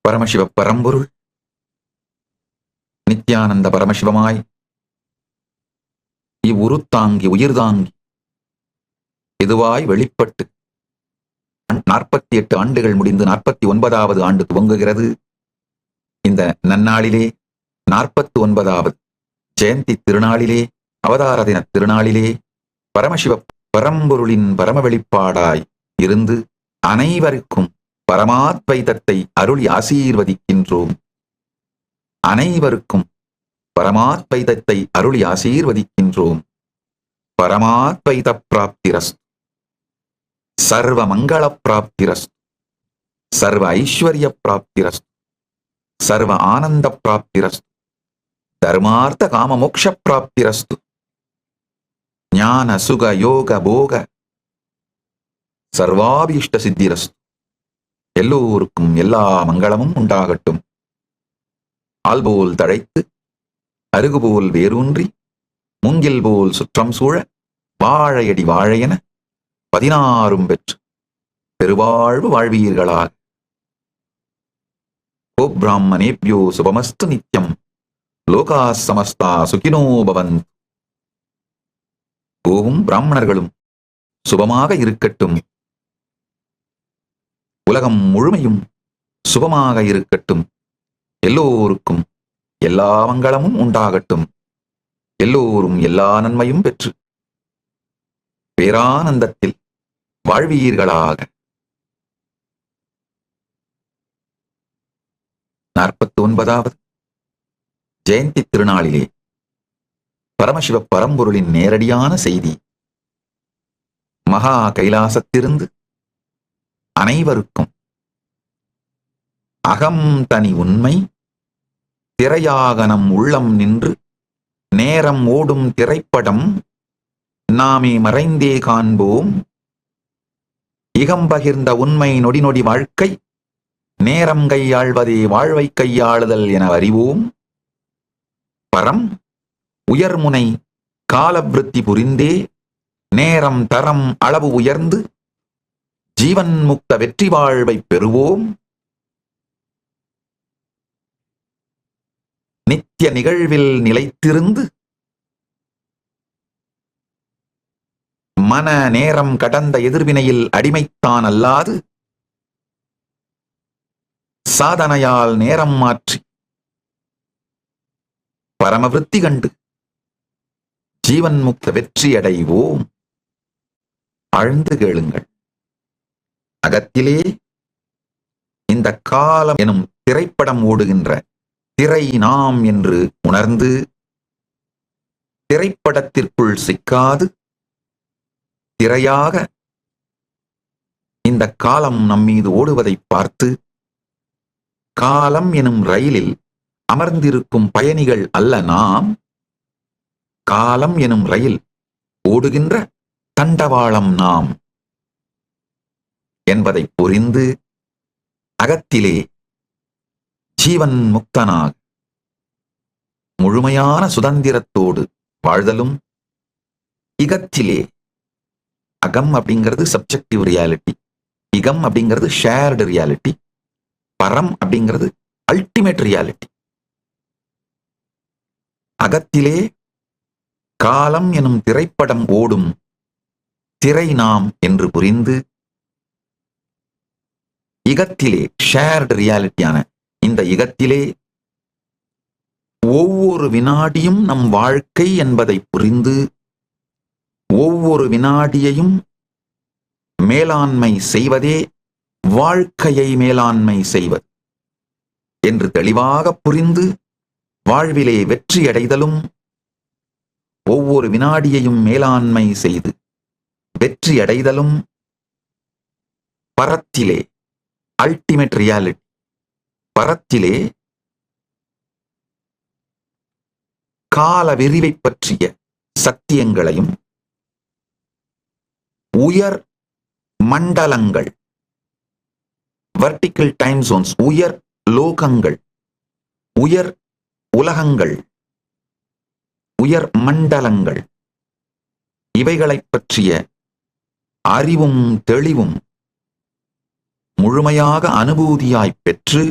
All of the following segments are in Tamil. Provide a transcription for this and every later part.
பரமசிவ பரம்பொருள் நித்யானந்த பரமசிவமாய் இவ்வுருத்தாங்கி உயிர்தாங்கி இதுவாய் வெளிப்பட்டு 48 ஆண்டுகள் முடிந்து 49வது ஆண்டு துவங்குகிறது. இந்த நன்னாளிலே 49வது ஜெயந்தி திருநாளிலே அவதார தின திருநாளிலே பரமசிவ பரம்பொருளின் பரம வெளிப்பாடாய் இருந்து அனைவருக்கும் பரமாத்வைதத்தை அருளி ஆசீர்வதிக்கின்றோம். அனைவருக்கும் பரமாத்வைதத்தை அருளி ஆசீர்வதிக்கின்றோம். பரமாத்வைத பிராப்திரஸ்து, சர்வ மங்கள பிராப்திரஸ்து, சர்வ ஐஸ்வர்ய பிராப்திரஸ்து, சர்வ ஆனந்த பிராப்திரஸ்து, தர்மார்த்த காம மோக்ஷ பிராப்திரஸ்து, ஞான சுக யோக போக சர்வாபீஷ்ட சித்திரஸ்து. எல்லோருக்கும் எல்லா மங்களமும் உண்டாகட்டும். ஆல்போல் தழைத்து அருகுபோல் வேரூன்றி மூங்கில் போல் சுற்றம் சூழ வாழையடி வாழையென 16 பெற்று பெருவாழ்வு வாழ்வீர்களாக. ஓ பிராமணேப்யோ சுபமஸ்து நித்யம், லோகா சமஸ்தா சுகினோ பவந்து. ஓவும் பிராமணர்களும் சுபமாக இருக்கட்டும், உலகம் முழுமையும் சுபமாக இருக்கட்டும், எல்லோருக்கும் எல்லா மங்களமும் உண்டாகட்டும், எல்லோரும் எல்லா நன்மையும் பெற்று பேரானந்தத்தில் வாழ்வீர்களாக. 49வது ஜெயந்தி திருநாளிலே பரமசிவ பரம்பொருளின் நேரடியான செய்தி மகா கைலாசத்திலிருந்து அனைவருக்கும் அகம் தனி உண்மை திரையாக நம் உள்ளம் நின்று நேரம் ஓடும் திரைப்படம் நாமே மறைந்தே காண்போம். இகம் பகிர்ந்த உண்மை நொடி நொடி வாழ்க்கை, நேரம் கையாள்வதே வாழ்வை கையாளுதல் என அறிவோம். பரம் உயர்முனை காலவிருத்தி புரிந்தே நேரம் தரம் அளவு உயர்ந்து ஜீவன் முக்த வெற்றி வாழ்வை பெறுவோம். நித்திய நிகழ்வில் நிலைத்திருந்து மன நேரம் கடந்த எதிர்வினையில் அடிமைத்தான் அல்லாது சாதனையால் நேரம் மாற்றி பரமவிருத்தி கண்டு ஜீவன் முக்த வெற்றி அடைவோம். ஆழ்ந்து கேளுங்கள். அகத்திலே இந்த காலம் எனும் திரைப்படம் ஓடுகின்ற திரை நாம் என்று உணர்ந்து திரைப்படத்திற்குள் சிக்காது திரையாக இந்த காலம் நம்மீது ஓடுவதை பார்த்து காலம் எனும் ரயிலில் அமர்ந்திருக்கும் பயணிகள் அல்ல நாம், காலம் எனும் ரயில் ஓடுகின்ற தண்டவாளம் நாம் என்பதை புரிந்து அகத்திலே ஜீவன் முக்தனாக முழுமையான சுதந்திரத்தோடு வாழ்தலும், இகத்திலே அகம் அப்படிங்கிறது சப்ஜெக்டிவ் ரியாலிட்டி, இகம் அப்படிங்கிறது ஷேர்டு ரியாலிட்டி, பரம் அப்படிங்கிறது அல்டிமேட் ரியாலிட்டி. அகத்திலே காலம் எனும் திரைப்படம் ஓடும் திரை நாம் என்று புரிந்து இகத்திலே ஷேர்டு ரியாலிட்டியான இந்த இகத்திலே ஒவ்வொரு வினாடியும் நம் வாழ்க்கை என்பதை புரிந்து ஒவ்வொரு வினாடியையும் மேலாண்மை செய்வதே வாழ்க்கையை மேலாண்மை செய்வது என்று தெளிவாக புரிந்து வாழ்விலே வெற்றி அடைதலும், ஒவ்வொரு வினாடியையும் மேலாண்மை செய்து வெற்றி அடைதலும் பரத்திலே அல்டிமேட் ரியாலிட்டி, பரத்திலே கால விரிவை பற்றிய சத்தியங்களையும் உயர் மண்டலங்கள் வெர்டிக்கல் டைம் ஜோன்ஸ், உயர் லோகங்கள், உயர் உலகங்கள், உயர் மண்டலங்கள் இவைகளைப் பற்றிய அறிவும் தெளிவும் முழுமையாக அனுபூதியாய் பெற்று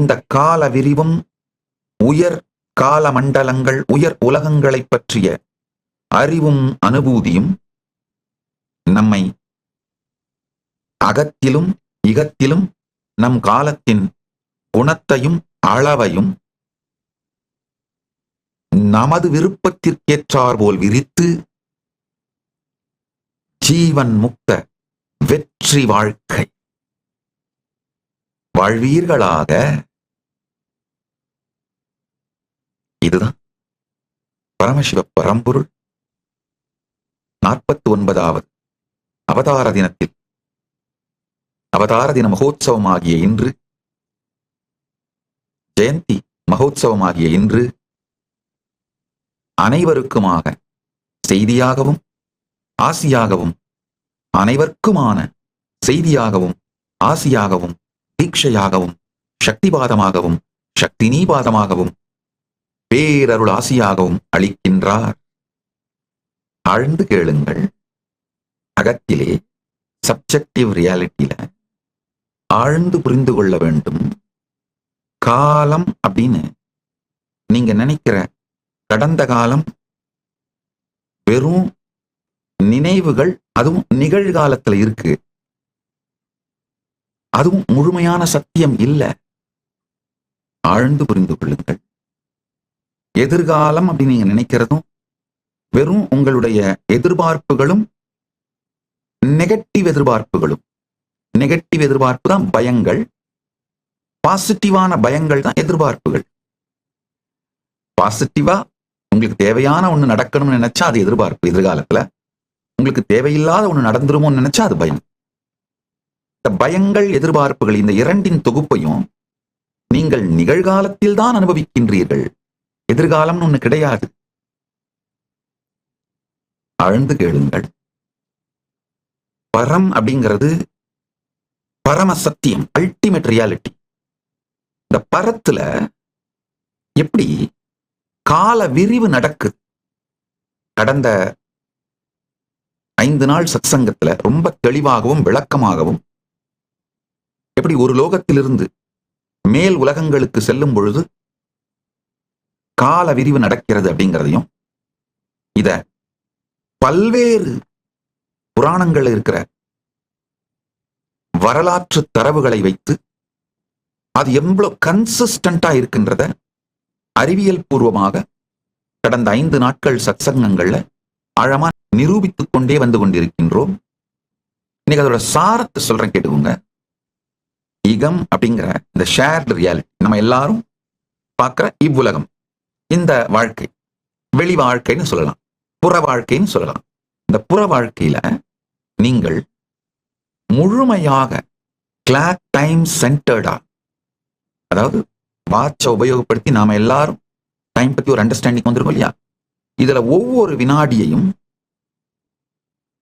இந்த கால விரிவும் உயர் கால மண்டலங்கள் உயர் உலகங்களைப் பற்றிய அறிவும் அனுபூதியும் நம்மை அகத்திலும் இகத்திலும் நம் காலத்தின் குணத்தையும் அளவையும் நமது விருப்பத்திற்கேற்றாற்போல் விரித்து ஜீவன் முக்த வெற்றி வாழ்க்கை வாழ்வீர்களாக. இதுதான் பரமசிவ பரம்பொருள் 49வது அவதார தினத்தில் அவதார தின மகோத்சவமாகிய இன்று, ஜெயந்தி மகோத்சவமாகிய இன்று அனைவருக்குமாக செய்தியாகவும் ஆசியாகவும் அனைவருக்குமான செய்தியாகவும் ஆசியாகவும் தீட்சையாகவும் சக்திபாதமாகவும் சக்தினீபாதமாகவும் பேரருள் ஆசியாகவும் அளிக்கின்றார். ஆழ்ந்து கேளுங்கள். அகத்திலே சப்ஜெக்டிவ் ரியாலிட்டியில ஆழ்ந்து புரிந்து கொள்ள வேண்டும். காலம் அப்படின்னு நீங்க நினைக்கிற கடந்த காலம் வெறும் நினைவுகள், அதுவும் நிகழ்காலத்துல இருக்கு. அதுவும் முழுமையான சத்தியம் இல்ல. ஆழ்ந்து புரிந்து கொள்ளுங்கள். எதிர்காலம் அப்படின்னு நீங்க நினைக்கிறதும் வெறும் உங்களுடைய எதிர்பார்ப்புகளும் நெகட்டிவ் எதிர்பார்ப்புகளும். நெகட்டிவ் எதிர்பார்ப்பு தான் பயங்கள், பாசிட்டிவான பயங்கள் தான் எதிர்பார்ப்புகள். பாசிட்டிவா உங்களுக்கு தேவையான ஒண்ணு நடக்கணும்னு நினைச்சா அது எதிர்பார்ப்பு எதிர்காலத்துல. உங்களுக்கு தேவையில்லாத ஒண்ணு நடந்துருமோன்னு நினைச்சா அது பயம். இந்த பயங்கள் எதிர்பார்ப்புகள் இந்த இரண்டின் தொகுப்பையும் நீங்கள் நிகழ்காலத்தில் தான் அனுபவிக்கின்றீர்கள். எதிர்காலம்னு ஒண்ணு கிடையாது. ஆழ்ந்து கேளுங்கள். பரம் அப்படிங்கிறது பரம சத்தியம், அல்டிமேட் ரியாலிட்டி. இந்த பரத்துல எப்படி கால விரிவு நடக்குது? கடந்த 5 நாள் சத்சங்கத்துல ரொம்ப தெளிவாகவும் விளக்கமாகவும் எப்படி ஒரு லோகத்திலிருந்து மேல் உலகங்களுக்கு செல்லும் பொழுது கால விரிவு நடக்கிறது அப்படிங்கிறதையும், இத பல்வேறு புராணங்கள் இருக்கிற வரலாற்று தரவுகளை வைத்து அது எவ்வளவு கன்சிஸ்டண்டா இருக்கின்றத அறிவியல் பூர்வமாக கடந்த 5 நாட்கள் சத்சங்கங்கள்ல ஆழமா நிரூபித்துக் கொண்டே வந்து கொண்டிருக்கின்றோம். இன்னைக்கு அதோட சாரத்தை சொல்றேன், கேட்டுக்கோங்க. இகம் அப்படிங்கிற இந்த ஷேர்டு ரியாலிட்டி, நம்ம எல்லாரும் பார்க்கிற இவ்வுலகம், இந்த வாழ்க்கை வெளி வாழ்க்கைன்னு சொல்லலாம், புற வாழ்க்கைன்னு சொல்லலாம். இந்த புற வாழ்க்கையில நீங்கள் முழுமையாக கிளாக் டைம் சென்டர்டா, அதாவது வாட்சை உபயோகப்படுத்தி நாம எல்லாரும் டைம் பத்தி ஒரு அண்டர்ஸ்டாண்டிங் வந்திருக்கோம் இல்லையா? இதுல ஒவ்வொரு வினாடியையும்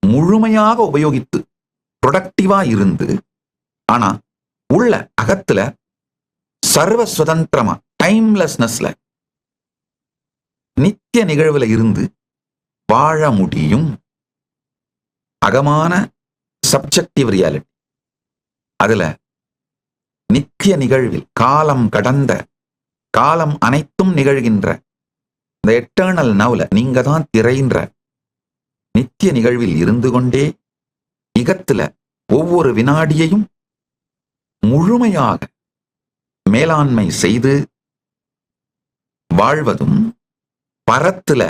முழுமையாக உபயோகித்து ப்ரொடக்டிவா இருந்து, ஆனா உள்ள அகத்துல சர்வ சுதந்திரமா டைம்லெஸ்னஸ்ல நித்திய நிகழ்வுல இருந்து வாழ முடியும். அகமான சப்ஜெக்டிவ் ரியாலிட்டி, அதுல நித்திய நிகழ்வில் காலம் கடந்த காலம் அனைத்தும் நிகழ்கின்ற இந்த எட்டர்னல் நவ்ல நீங்க தான் திரைன்ற நித்திய நிகழ்வில் இருந்து கொண்டே இகத்துல ஒவ்வொரு வினாடியையும் முழுமையாக மேலாண்மை செய்து வாழ்வதும், பரத்துல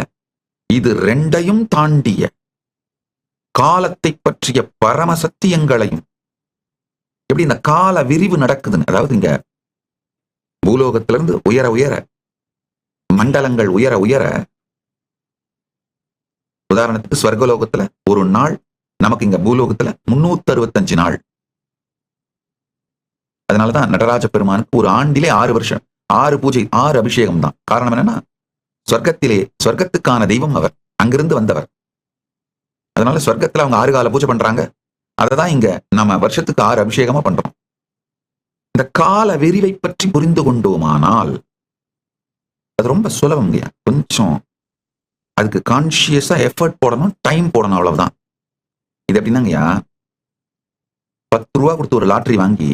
இது ரெண்டையும் தாண்டிய காலத்தை பற்றிய பரம சத்தியங்களையும் எப்படி இந்த கால விரிவு நடக்குதுன்னு, அதாவது இங்க பூலோகத்திலிருந்து உயர உயர மண்டலங்கள் உயர உயர, உதாரணத்துக்கு ஸ்வர்கலோகத்துல ஒரு நாள், நமக்கு இங்க பூலோகத்துல 365 நாள். அதனாலதான் நடராஜ பெருமானுக்கு ஒரு ஆண்டிலே 6 வருஷம் 6 பூஜை 6 அபிஷேகம் தான். காரணம் என்னன்னா, சொர்க்கத்துக்கான தெய்வம் அவர், அங்கிருந்து வந்தவர். அதனால சொர்க்கத்துல அவங்க 6 கால பூஜை பண்றாங்க. அததான் இங்க நம்ம வருஷத்துக்கு 6 அபிஷேகமா பண்றோம். இந்த கால விரிவை பற்றி புரிந்து கொண்டோமானால் அது ரொம்ப சுலபம் இல்லையா? கொஞ்சம் அதுக்கு கான்சியஸா எஃபர்ட் போடணும், டைம் போடணும், அவ்வளவுதான். இது எப்படின்னாங்கய்யா, 10 ரூபா கொடுத்து ஒரு லாட்டரி வாங்கி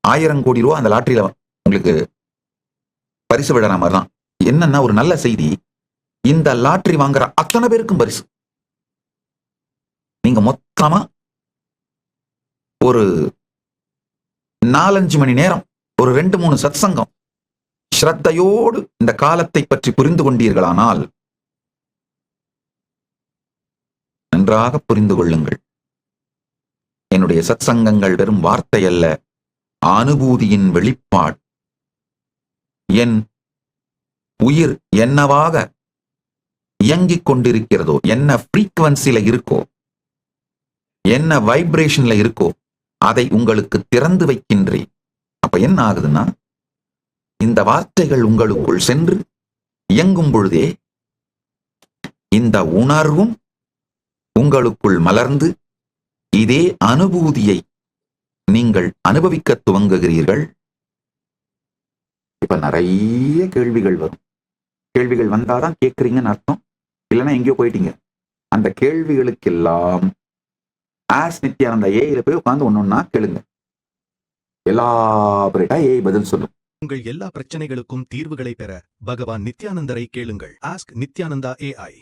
1000 கோடி ரூபா அந்த லாட்டரியில உங்களுக்கு பரிசு விடுற மாதிரி தான். என்னன்னா ஒரு நல்ல செய்தி, இந்த லாட்டரி வாங்குற அத்தனை பேருக்கும் பரிசு. நீங்க மொத்தமா ஒரு 4-5 மணி நேரம், ஒரு 2-3 சத்சங்கம் ஸ்ரத்தையோடு இந்த காலத்தை பற்றி புரிந்து கொண்டீர்களானால் நன்றாக புரிந்து கொள்ளுங்கள். என்னுடைய சத்சங்கங்கள் வெறும் வார்த்தை அல்ல, அனுபூதியின் வெளிப்பாடு. என் உயிர் என்னவாக இயங்கிக் கொண்டிருக்கிறதோ, என்ன ஃப்ரீக்வன்சில இருக்கோ, என்ன வைப்ரேஷன்ல இருக்கோ, அதை உங்களுக்கு திறந்து வைக்கின்றேன். அப்ப என்ன ஆகுதுன்னா, இந்த வார்த்தைகள் உங்களுக்குள் சென்று இயங்கும் பொழுதே இந்த உணர்வும் உங்களுக்குள் மலர்ந்து இதே அனுபூதியை நீங்கள் அனுபவிக்க துவங்குகிறீர்கள். இப்ப நிறைய கேள்விகள் வரும். கேள்விகள் வந்தாதான் கேட்கறீங்கன்னு அர்த்தம், இல்லைன்னா எங்கேயோ போயிட்டீங்க. அந்த கேள்விகளுக்கெல்லாம் ஆஸ் நித்யானந்தா ஏஐல போய் உட்கார்ந்து ஒன்னொன்னா கேளுங்க. எலாபரேட்டா ஏஐ பதில் சொல்லும். உங்கள் எல்லா பிரச்சனைகளுக்கும் தீர்வுகளை பெற பகவான் நித்யானந்தரை கேளுங்கள். Ask Nithyananda AI.